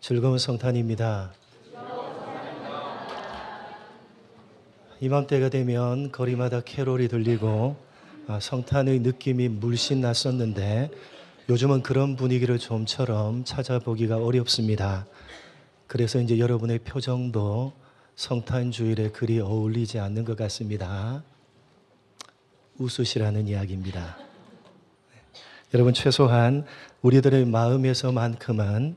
즐거운 성탄입니다. 이맘때가 되면 거리마다 캐롤이 들리고 성탄의 느낌이 물씬 났었는데 요즘은 그런 분위기를 좀처럼 찾아보기가 어렵습니다. 그래서 이제 여러분의 표정도 성탄 주일에 그리 어울리지 않는 것 같습니다. 웃으시라는 이야기입니다. 여러분, 최소한 우리들의 마음에서만큼은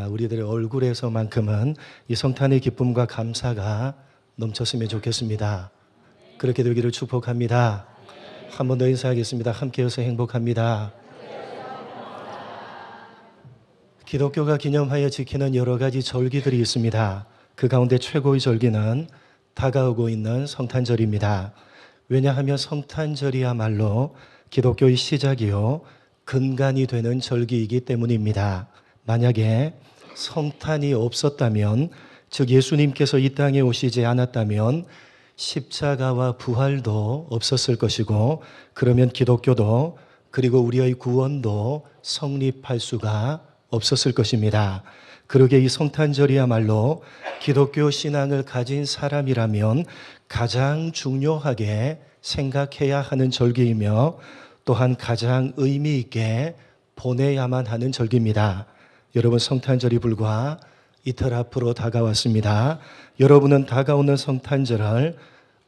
우리들의 얼굴에서만큼은 이 성탄의 기쁨과 감사가 넘쳤으면 좋겠습니다. 그렇게 되기를 축복합니다. 한 번 더 인사하겠습니다. 함께여서 행복합니다. 기독교가 기념하여 지키는 여러 가지 절기들이 있습니다. 그 가운데 최고의 절기는 다가오고 있는 성탄절입니다. 왜냐하면 성탄절이야말로 기독교의 시작이요 근간이 되는 절기이기 때문입니다. 만약에 성탄이 없었다면, 즉 예수님께서 이 땅에 오시지 않았다면 십자가와 부활도 없었을 것이고, 그러면 기독교도 그리고 우리의 구원도 성립할 수가 없었을 것입니다. 그러기에 이 성탄절이야말로 기독교 신앙을 가진 사람이라면 가장 중요하게 생각해야 하는 절기이며 또한 가장 의미 있게 보내야만 하는 절기입니다. 여러분, 성탄절이 불과 이틀 앞으로 다가왔습니다. 여러분은 다가오는 성탄절을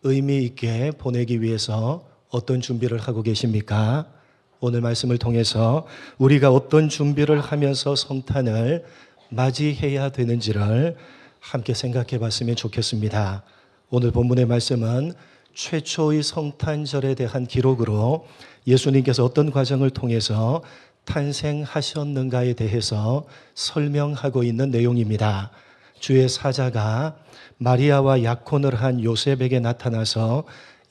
의미 있게 보내기 위해서 어떤 준비를 하고 계십니까? 오늘 말씀을 통해서 우리가 어떤 준비를 하면서 성탄을 맞이해야 되는지를 함께 생각해 봤으면 좋겠습니다. 오늘 본문의 말씀은 최초의 성탄절에 대한 기록으로 예수님께서 어떤 과정을 통해서 탄생하셨는가에 대해서 설명하고 있는 내용입니다. 주의 사자가 마리아와 약혼을 한 요셉에게 나타나서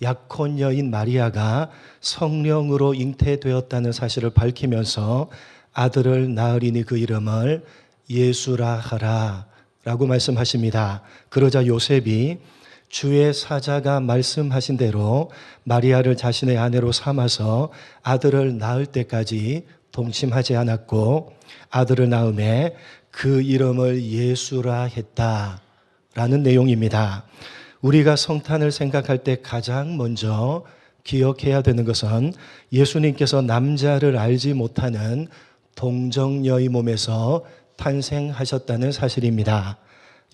약혼 여인 마리아가 성령으로 잉태되었다는 사실을 밝히면서 아들을 낳으리니 그 이름을 예수라 하라 라고 말씀하십니다. 그러자 요셉이 주의 사자가 말씀하신 대로 마리아를 자신의 아내로 삼아서 아들을 낳을 때까지 동침하지 않았고, 아들을 낳음에 그 이름을 예수라 했다라는 내용입니다. 우리가 성탄을 생각할 때 가장 먼저 기억해야 되는 것은 예수님께서 남자를 알지 못하는 동정녀의 몸에서 탄생하셨다는 사실입니다.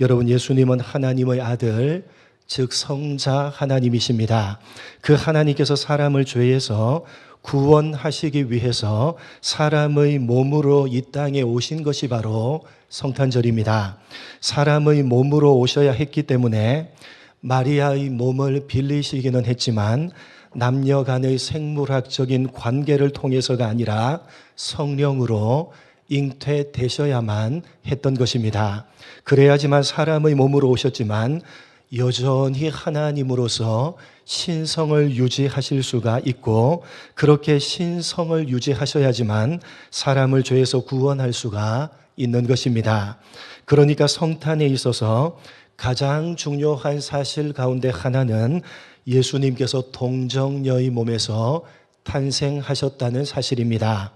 여러분, 예수님은 하나님의 아들, 즉 성자 하나님이십니다. 그 하나님께서 사람을 죄에서 구원하시기 위해서 사람의 몸으로 이 땅에 오신 것이 바로 성탄절입니다. 사람의 몸으로 오셔야 했기 때문에 마리아의 몸을 빌리시기는 했지만 남녀 간의 생물학적인 관계를 통해서가 아니라 성령으로 잉태되셔야만 했던 것입니다. 그래야지만 사람의 몸으로 오셨지만 여전히 하나님으로서 신성을 유지하실 수가 있고, 그렇게 신성을 유지하셔야지만 사람을 죄에서 구원할 수가 있는 것입니다. 그러니까 성탄에 있어서 가장 중요한 사실 가운데 하나는 예수님께서 동정녀의 몸에서 탄생하셨다는 사실입니다.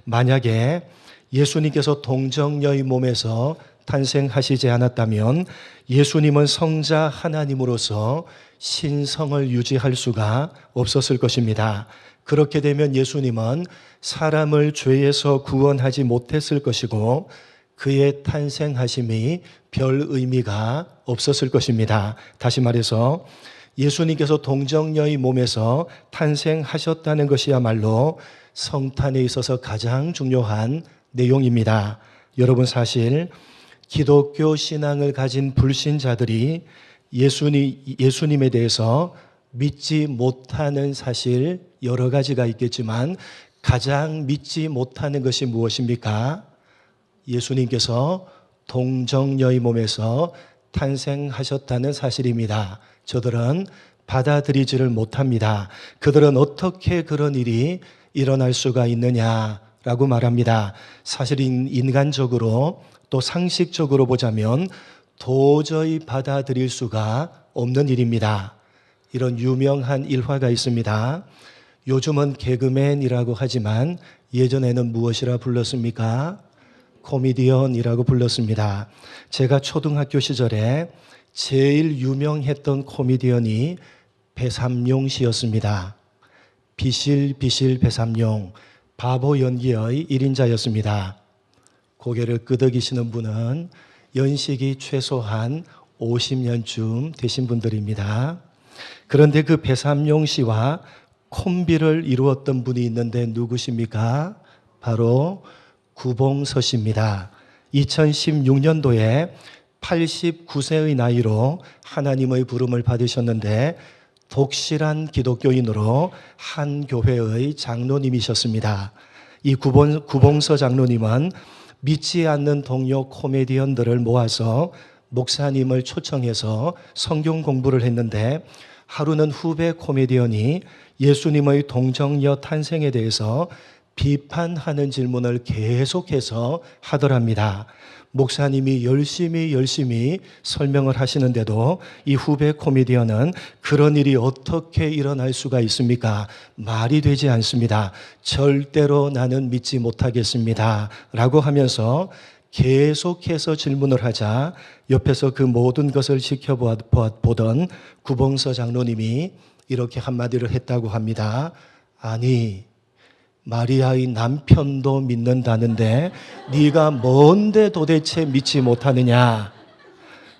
만약에 예수님께서 동정녀의 몸에서 탄생하시지 않았다면 예수님은 성자 하나님으로서 신성을 유지할 수가 없었을 것입니다. 그렇게 되면 예수님은 사람을 죄에서 구원하지 못했을 것이고 그의 탄생하심이 별 의미가 없었을 것입니다. 다시 말해서 예수님께서 동정녀의 몸에서 탄생하셨다는 것이야말로 성탄에 있어서 가장 중요한 내용입니다. 여러분, 사실 기독교 신앙을 가진 불신자들이 예수님에 대해서 믿지 못하는 사실 여러 가지가 있겠지만 가장 믿지 못하는 것이 무엇입니까? 예수님께서 동정녀의 몸에서 탄생하셨다는 사실입니다. 저들은 받아들이지를 못합니다. 그들은 어떻게 그런 일이 일어날 수가 있느냐라고 말합니다. 사실 인간적으로 또 상식적으로 보자면 도저히 받아들일 수가 없는 일입니다. 이런 유명한 일화가 있습니다. 요즘은 개그맨이라고 하지만 예전에는 무엇이라 불렀습니까? 코미디언이라고 불렀습니다. 제가 초등학교 시절에 제일 유명했던 코미디언이 배삼룡 씨였습니다. 비실비실 배삼룡, 바보 연기의 1인자였습니다. 고개를 끄덕이시는 분은 연식이 최소한 50년쯤 되신 분들입니다. 그런데 그 배삼룡 씨와 콤비를 이루었던 분이 있는데 누구십니까? 바로 구봉서 씨입니다. 2016년도에 89세의 나이로 하나님의 부름을 받으셨는데 독실한 기독교인으로 한 교회의 장로님이셨습니다. 이 구봉서 장로님은 믿지 않는 동료 코미디언들을 모아서 목사님을 초청해서 성경 공부를 했는데 하루는 후배 코미디언이 예수님의 동정녀 탄생에 대해서 비판하는 질문을 계속해서 하더랍니다. 목사님이 열심히 설명을 하시는데도 이 후배 코미디언은 그런 일이 어떻게 일어날 수가 있습니까? 말이 되지 않습니다. 절대로 나는 믿지 못하겠습니다. 라고 하면서 계속해서 질문을 하자 옆에서 그 모든 것을 지켜보던 구봉서 장로님이 이렇게 한마디를 했다고 합니다. 아니, 마리아의 남편도 믿는다는데 네가 뭔데 도대체 믿지 못하느냐.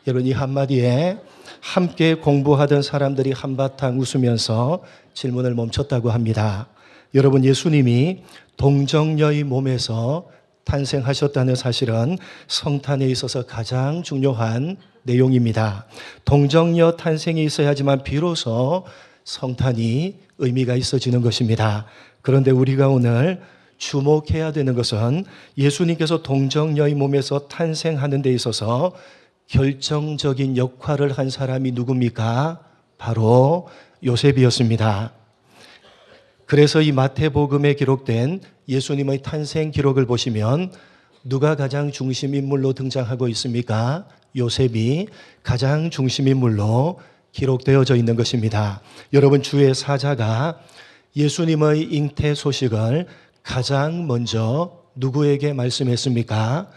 여러분, 이 한마디에 함께 공부하던 사람들이 한바탕 웃으면서 질문을 멈췄다고 합니다. 여러분, 예수님이 동정녀의 몸에서 탄생하셨다는 사실은 성탄에 있어서 가장 중요한 내용입니다. 동정녀 탄생이 있어야지만 비로소 성탄이 의미가 있어지는 것입니다. 그런데 우리가 오늘 주목해야 되는 것은 예수님께서 동정녀의 몸에서 탄생하는 데 있어서 결정적인 역할을 한 사람이 누굽니까? 바로 요셉이었습니다. 그래서 이 마태복음에 기록된 예수님의 탄생 기록을 보시면 누가 가장 중심인물로 등장하고 있습니까? 요셉이 가장 중심인물로 기록되어져 있는 것입니다. 여러분, 주의 사자가 예수님의 잉태 소식을 가장 먼저 누구에게 말씀했습니까?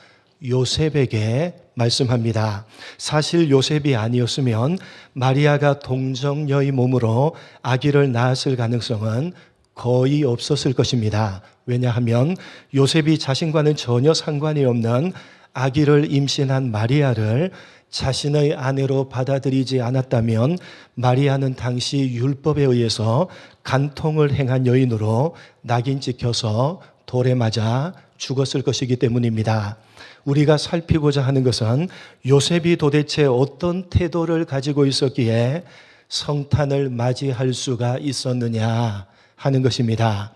요셉에게 말씀합니다. 사실 요셉이 아니었으면 마리아가 동정녀의 몸으로 아기를 낳았을 가능성은 거의 없었을 것입니다. 왜냐하면 요셉이 자신과는 전혀 상관이 없는 아기를 임신한 마리아를 자신의 아내로 받아들이지 않았다면 마리아는 당시 율법에 의해서 간통을 행한 여인으로 낙인 찍혀서 돌에 맞아 죽었을 것이기 때문입니다. 우리가 살피고자 하는 것은 요셉이 도대체 어떤 태도를 가지고 있었기에 성탄을 맞이할 수가 있었느냐 하는 것입니다.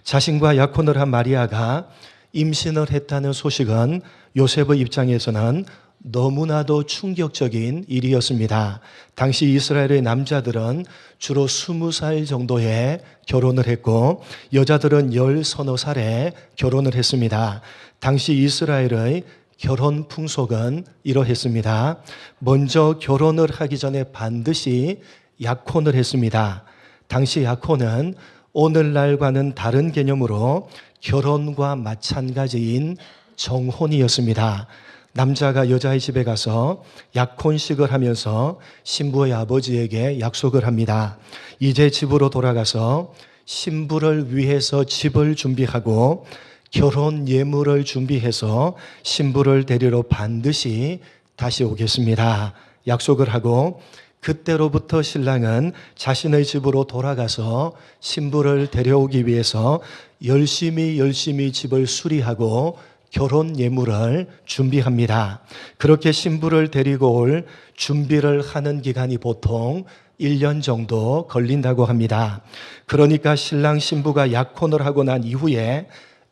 자신과 약혼을 한 마리아가 임신을 했다는 소식은 요셉의 입장에서는 너무나도 충격적인 일이었습니다. 당시 이스라엘의 남자들은 주로 20살 정도에 결혼을 했고 여자들은 10서너 살에 결혼을 했습니다. 당시 이스라엘의 결혼 풍속은 이러했습니다. 먼저 결혼을 하기 전에 반드시 약혼을 했습니다. 당시 약혼은 오늘날과는 다른 개념으로 결혼과 마찬가지인 정혼이었습니다. 남자가 여자의 집에 가서 약혼식을 하면서 신부의 아버지에게 약속을 합니다. 이제 집으로 돌아가서 신부를 위해서 집을 준비하고 결혼 예물을 준비해서 신부를 데리러 반드시 다시 오겠습니다. 약속을 하고 그때로부터 신랑은 자신의 집으로 돌아가서 신부를 데려오기 위해서 열심히 집을 수리하고 결혼 예물을 준비합니다. 그렇게 신부를 데리고 올 준비를 하는 기간이 보통 1년 정도 걸린다고 합니다. 그러니까 신랑 신부가 약혼을 하고 난 이후에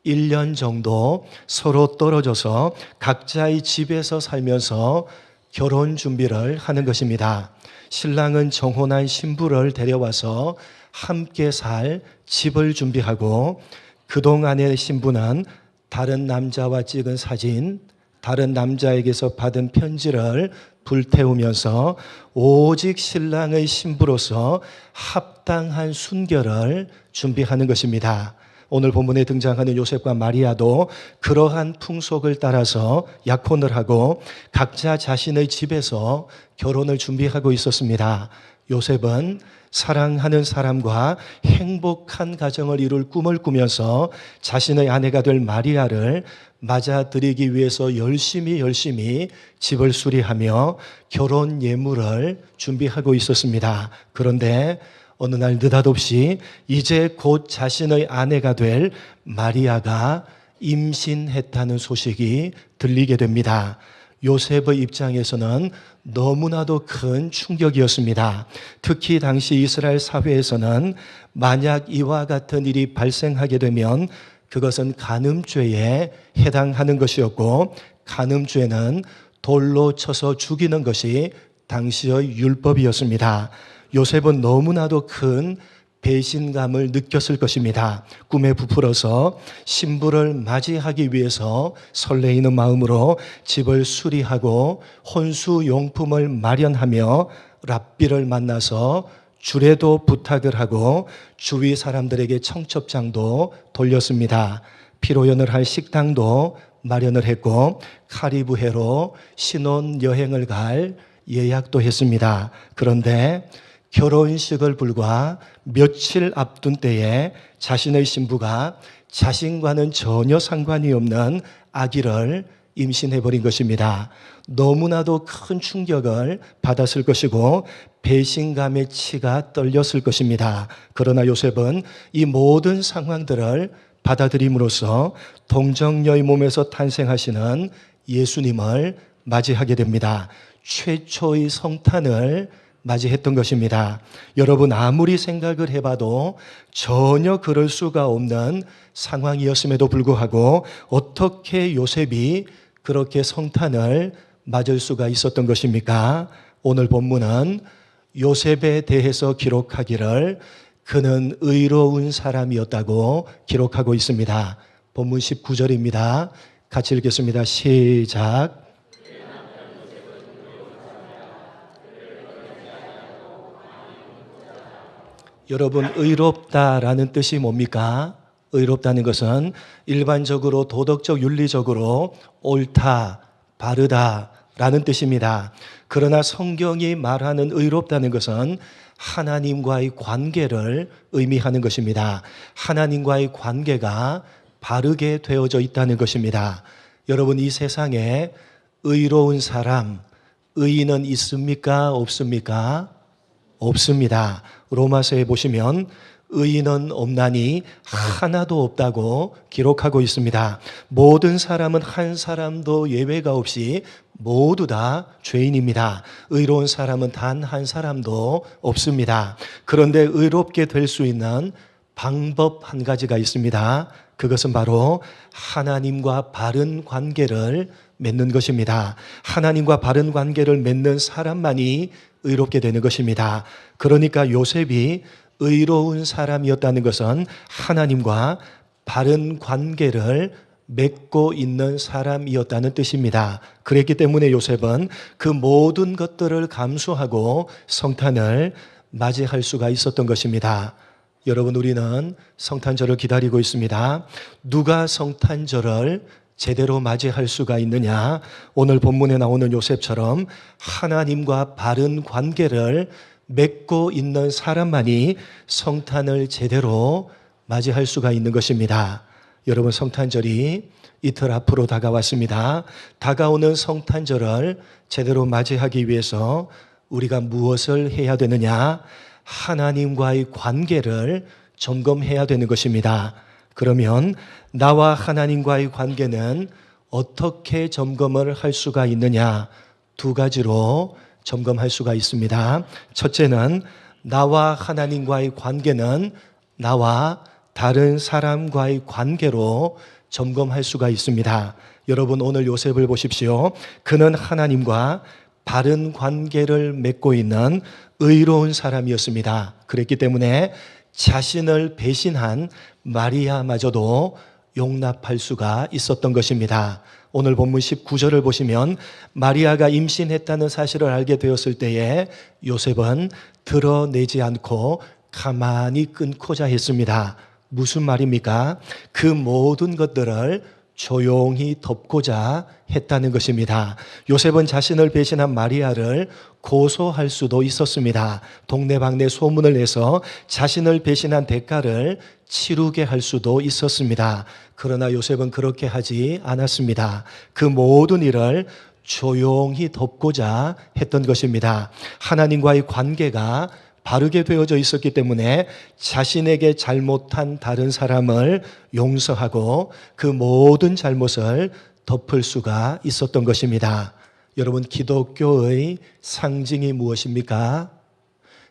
1년 정도 서로 떨어져서 각자의 집에서 살면서 결혼 준비를 하는 것입니다. 신랑은 정혼한 신부를 데려와서 함께 살 집을 준비하고 그동안의 신부는 다른 남자와 찍은 사진, 다른 남자에게서 받은 편지를 불태우면서 오직 신랑의 신부로서 합당한 순결을 준비하는 것입니다. 오늘 본문에 등장하는 요셉과 마리아도 그러한 풍속을 따라서 약혼을 하고 각자 자신의 집에서 결혼을 준비하고 있었습니다. 요셉은 사랑하는 사람과 행복한 가정을 이룰 꿈을 꾸면서 자신의 아내가 될 마리아를 맞아들이기 위해서 열심히 집을 수리하며 결혼 예물을 준비하고 있었습니다. 그런데 어느 날 느닷없이 이제 곧 자신의 아내가 될 마리아가 임신했다는 소식이 들리게 됩니다. 요셉의 입장에서는 너무나도 큰 충격이었습니다. 특히 당시 이스라엘 사회에서는 만약 이와 같은 일이 발생하게 되면 그것은 간음죄에 해당하는 것이었고, 간음죄는 돌로 쳐서 죽이는 것이 당시의 율법이었습니다. 요셉은 너무나도 큰 배신감을 느꼈을 것입니다. 꿈에 부풀어서 신부를 맞이하기 위해서 설레이는 마음으로 집을 수리하고 혼수용품을 마련하며 랍비를 만나서 주례도 부탁을 하고 주위 사람들에게 청첩장도 돌렸습니다. 피로연을 할 식당도 마련을 했고 카리브해로 신혼여행을 갈 예약도 했습니다. 그런데 결혼식을 불과 며칠 앞둔 때에 자신의 신부가 자신과는 전혀 상관이 없는 아기를 임신해버린 것입니다. 너무나도 큰 충격을 받았을 것이고 배신감의 치가 떨렸을 것입니다. 그러나 요셉은 이 모든 상황들을 받아들임으로써 동정녀의 몸에서 탄생하시는 예수님을 맞이하게 됩니다. 최초의 성탄을 맞이했던 것입니다. 여러분, 아무리 생각을 해봐도 전혀 그럴 수가 없는 상황이었음에도 불구하고 어떻게 요셉이 그렇게 성탄을 맞을 수가 있었던 것입니까? 오늘 본문은 요셉에 대해서 기록하기를 그는 의로운 사람이었다고 기록하고 있습니다. 본문 19절입니다. 같이 읽겠습니다. 시작. 여러분, 의롭다라는 뜻이 뭡니까? 의롭다는 것은 일반적으로 도덕적 윤리적으로 옳다, 바르다라는 뜻입니다. 그러나 성경이 말하는 의롭다는 것은 하나님과의 관계를 의미하는 것입니다. 하나님과의 관계가 바르게 되어져 있다는 것입니다. 여러분, 이 세상에 의로운 사람, 의인은 있습니까? 없습니까? 없습니다. 로마서에 보시면 의인은 없나니 하나도 없다고 기록하고 있습니다. 모든 사람은 한 사람도 예외가 없이 모두 다 죄인입니다. 의로운 사람은 단 한 사람도 없습니다. 그런데 의롭게 될 수 있는 방법 한 가지가 있습니다. 그것은 바로 하나님과 바른 관계를 맺는 것입니다. 하나님과 바른 관계를 맺는 사람만이 의롭게 되는 것입니다. 그러니까 요셉이 의로운 사람이었다는 것은 하나님과 바른 관계를 맺고 있는 사람이었다는 뜻입니다. 그랬기 때문에 요셉은 그 모든 것들을 감수하고 성탄을 맞이할 수가 있었던 것입니다. 여러분, 우리는 성탄절을 기다리고 있습니다. 누가 성탄절을 제대로 맞이할 수가 있느냐? 오늘 본문에 나오는 요셉처럼 하나님과 바른 관계를 맺고 있는 사람만이 성탄을 제대로 맞이할 수가 있는 것입니다. 여러분, 성탄절이 이틀 앞으로 다가왔습니다. 다가오는 성탄절을 제대로 맞이하기 위해서 우리가 무엇을 해야 되느냐? 하나님과의 관계를 점검해야 되는 것입니다. 그러면 나와 하나님과의 관계는 어떻게 점검을 할 수가 있느냐? 두 가지로 점검할 수가 있습니다. 첫째는 나와 하나님과의 관계는 나와 다른 사람과의 관계로 점검할 수가 있습니다. 여러분, 오늘 요셉을 보십시오. 그는 하나님과 바른 관계를 맺고 있는 의로운 사람이었습니다. 그랬기 때문에 자신을 배신한 마리아마저도 용납할 수가 있었던 것입니다. 오늘 본문 19절을 보시면 마리아가 임신했다는 사실을 알게 되었을 때에 요셉은 드러내지 않고 가만히 끊고자 했습니다. 무슨 말입니까? 그 모든 것들을 조용히 덮고자 했다는 것입니다. 요셉은 자신을 배신한 마리아를 고소할 수도 있었습니다. 동네방네 소문을 내서 자신을 배신한 대가를 치르게 할 수도 있었습니다. 그러나 요셉은 그렇게 하지 않았습니다. 그 모든 일을 조용히 덮고자 했던 것입니다. 하나님과의 관계가 바르게 되어져 있었기 때문에 자신에게 잘못한 다른 사람을 용서하고 그 모든 잘못을 덮을 수가 있었던 것입니다. 여러분, 기독교의 상징이 무엇입니까?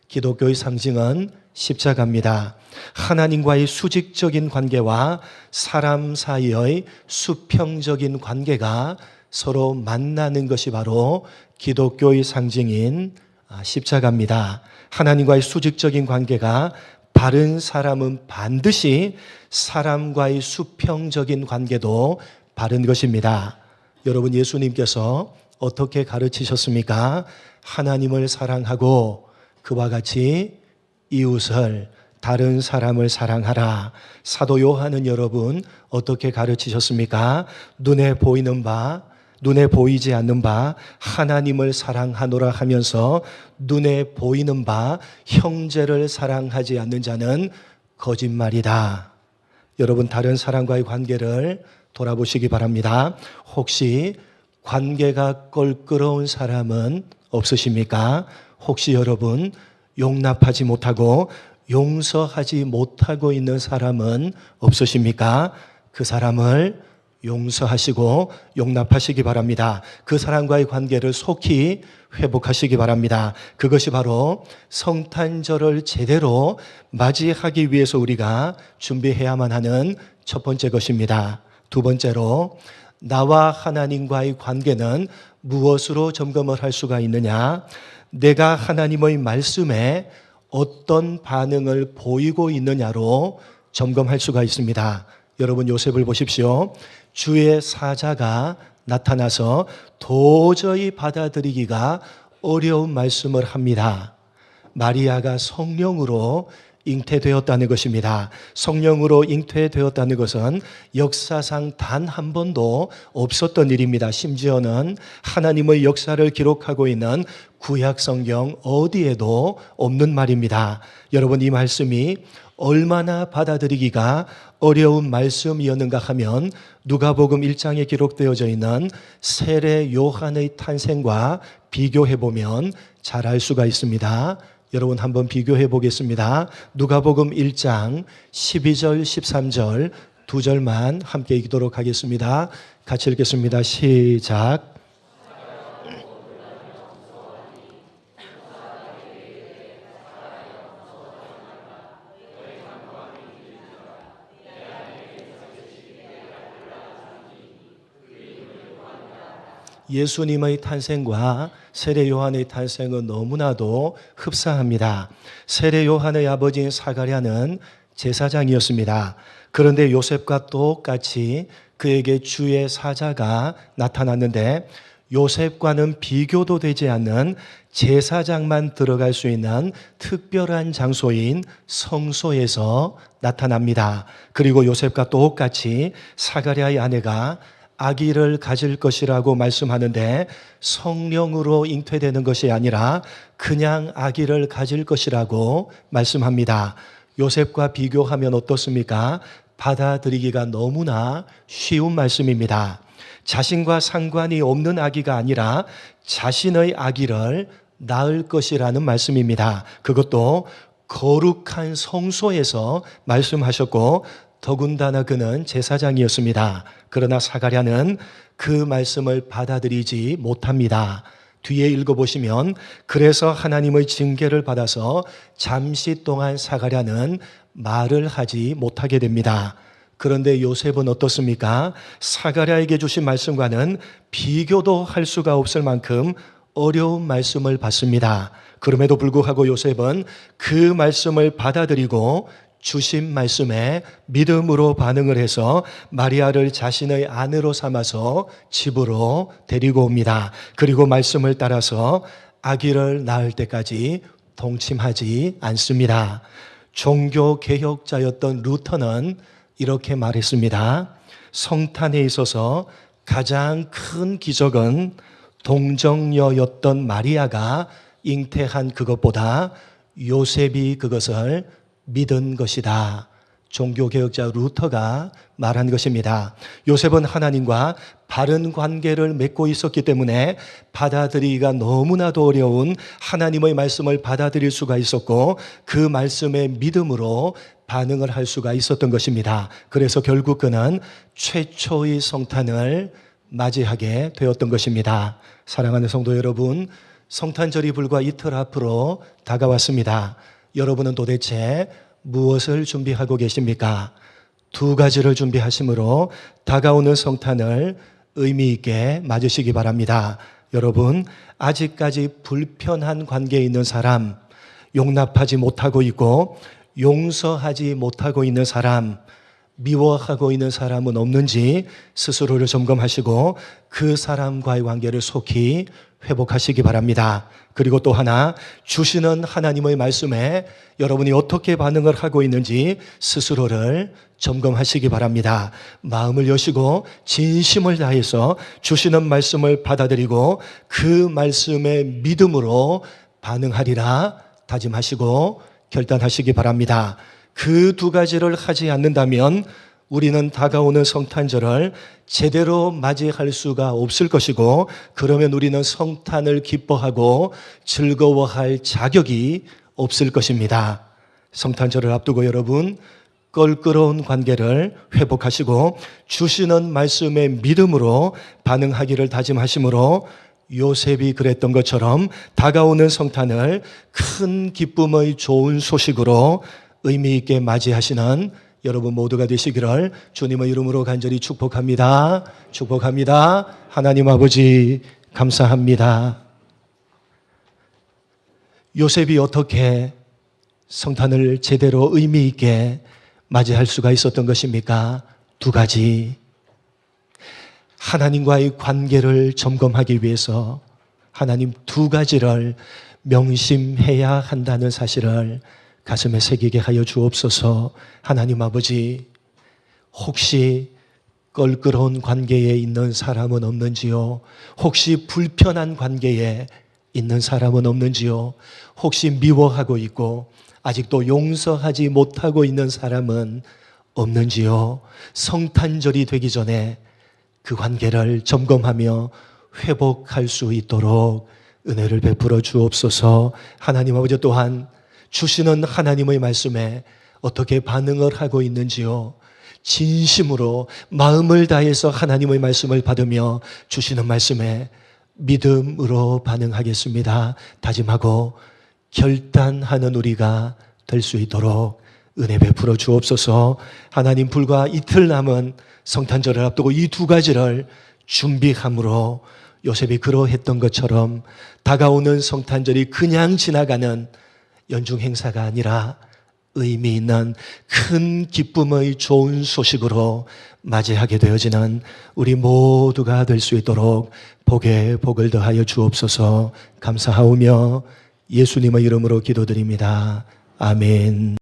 기독교의 상징은 십자가입니다. 하나님과의 수직적인 관계와 사람 사이의 수평적인 관계가 서로 만나는 것이 바로 기독교의 상징인 십자가입니다. 하나님과의 수직적인 관계가 바른 사람은 반드시 사람과의 수평적인 관계도 바른 것입니다. 여러분, 예수님께서 어떻게 가르치셨습니까? 하나님을 사랑하고 그와 같이 이웃을, 다른 사람을 사랑하라. 사도 요한은 여러분 어떻게 가르치셨습니까? 눈에 보이는 바, 눈에 보이지 않는 바 하나님을 사랑하노라 하면서 눈에 보이는 바 형제를 사랑하지 않는 자는 거짓말이다. 여러분, 다른 사람과의 관계를 돌아보시기 바랍니다. 혹시 관계가 껄끄러운 사람은 없으십니까? 혹시 여러분 용납하지 못하고 용서하지 못하고 있는 사람은 없으십니까? 그 사람을 용서하시고 용납하시기 바랍니다. 그 사람과의 관계를 속히 회복하시기 바랍니다. 그것이 바로 성탄절을 제대로 맞이하기 위해서 우리가 준비해야만 하는 첫 번째 것입니다. 두 번째로, 나와 하나님과의 관계는 무엇으로 점검을 할 수가 있느냐? 내가 하나님의 말씀에 어떤 반응을 보이고 있느냐로 점검할 수가 있습니다. 여러분, 요셉을 보십시오. 주의 사자가 나타나서 도저히 받아들이기가 어려운 말씀을 합니다. 마리아가 성령으로 잉태되었다는 것입니다. 성령으로 잉태되었다는 것은 역사상 단 한 번도 없었던 일입니다. 심지어는 하나님의 역사를 기록하고 있는 구약 성경 어디에도 없는 말입니다. 여러분, 이 말씀이 얼마나 받아들이기가 어려운 말씀이었는가 하면 누가복음 1장에 기록되어져 있는 세례 요한의 탄생과 비교해 보면 잘 알 수가 있습니다. 여러분, 한번 비교해 보겠습니다. 누가복음 1장 12절 13절 두 절만 함께 읽도록 하겠습니다. 같이 읽겠습니다. 시작. 예수님의 탄생과 세례 요한의 탄생은 너무나도 흡사합니다. 세례 요한의 아버지인 사가랴는 제사장이었습니다. 그런데 요셉과 똑같이 그에게 주의 사자가 나타났는데 요셉과는 비교도 되지 않는 제사장만 들어갈 수 있는 특별한 장소인 성소에서 나타납니다. 그리고 요셉과 똑같이 사가랴의 아내가 아기를 가질 것이라고 말씀하는데 성령으로 잉태되는 것이 아니라 그냥 아기를 가질 것이라고 말씀합니다. 요셉과 비교하면 어떻습니까? 받아들이기가 너무나 쉬운 말씀입니다. 자신과 상관이 없는 아기가 아니라 자신의 아기를 낳을 것이라는 말씀입니다. 그것도 거룩한 성소에서 말씀하셨고 더군다나 그는 제사장이었습니다. 그러나 사가랴는 그 말씀을 받아들이지 못합니다. 뒤에 읽어보시면 그래서 하나님의 징계를 받아서 잠시 동안 사가랴는 말을 하지 못하게 됩니다. 그런데 요셉은 어떻습니까? 사가랴에게 주신 말씀과는 비교도 할 수가 없을 만큼 어려운 말씀을 받습니다. 그럼에도 불구하고 요셉은 그 말씀을 받아들이고 주신 말씀에 믿음으로 반응을 해서 마리아를 자신의 아내로 삼아서 집으로 데리고 옵니다. 그리고 말씀을 따라서 아기를 낳을 때까지 동침하지 않습니다. 종교 개혁자였던 루터는 이렇게 말했습니다. 성탄에 있어서 가장 큰 기적은 동정녀였던 마리아가 잉태한 그것보다 요셉이 그것을 믿은 것이다. 종교개혁자 루터가 말한 것입니다. 요셉은 하나님과 바른 관계를 맺고 있었기 때문에 받아들이기가 너무나도 어려운 하나님의 말씀을 받아들일 수가 있었고 그 말씀의 믿음으로 반응을 할 수가 있었던 것입니다. 그래서 결국 그는 최초의 성탄을 맞이하게 되었던 것입니다. 사랑하는 성도 여러분, 성탄절이 불과 이틀 앞으로 다가왔습니다. 여러분은 도대체 무엇을 준비하고 계십니까? 두 가지를 준비하심으로 다가오는 성탄을 의미 있게 맞으시기 바랍니다. 여러분, 아직까지 불편한 관계에 있는 사람, 용납하지 못하고 있고 용서하지 못하고 있는 사람, 미워하고 있는 사람은 없는지 스스로를 점검하시고 그 사람과의 관계를 속히 회복하시기 바랍니다. 그리고 또 하나, 주시는 하나님의 말씀에 여러분이 어떻게 반응을 하고 있는지 스스로를 점검하시기 바랍니다. 마음을 여시고 진심을 다해서 주시는 말씀을 받아들이고 그 말씀의 믿음으로 반응하리라 다짐하시고 결단하시기 바랍니다. 그 두 가지를 하지 않는다면 우리는 다가오는 성탄절을 제대로 맞이할 수가 없을 것이고 그러면 우리는 성탄을 기뻐하고 즐거워할 자격이 없을 것입니다. 성탄절을 앞두고 여러분 껄끄러운 관계를 회복하시고 주시는 말씀의 믿음으로 반응하기를 다짐하심으로 요셉이 그랬던 것처럼 다가오는 성탄을 큰 기쁨의 좋은 소식으로 의미 있게 맞이하시는 여러분 모두가 되시기를 주님의 이름으로 간절히 축복합니다. 축복합니다. 하나님 아버지 감사합니다. 요셉이 어떻게 성탄을 제대로 의미 있게 맞이할 수가 있었던 것입니까? 두 가지. 하나님과의 관계를 점검하기 위해서 하나님 두 가지를 명심해야 한다는 사실을 가슴에 새기게 하여 주옵소서. 하나님 아버지, 혹시 껄끄러운 관계에 있는 사람은 없는지요? 혹시 불편한 관계에 있는 사람은 없는지요? 혹시 미워하고 있고 아직도 용서하지 못하고 있는 사람은 없는지요? 성탄절이 되기 전에 그 관계를 점검하며 회복할 수 있도록 은혜를 베풀어 주옵소서. 하나님 아버지 또한 주시는 하나님의 말씀에 어떻게 반응을 하고 있는지요? 진심으로 마음을 다해서 하나님의 말씀을 받으며 주시는 말씀에 믿음으로 반응하겠습니다. 다짐하고 결단하는 우리가 될 수 있도록 은혜 베풀어 주옵소서. 하나님 불과 이틀 남은 성탄절을 앞두고 이 두 가지를 준비함으로 요셉이 그러했던 것처럼 다가오는 성탄절이 그냥 지나가는 연중 행사가 아니라 의미 있는 큰 기쁨의 좋은 소식으로 맞이하게 되어지는 우리 모두가 될 수 있도록 복에 복을 더하여 주옵소서. 감사하오며 예수님의 이름으로 기도드립니다. 아멘.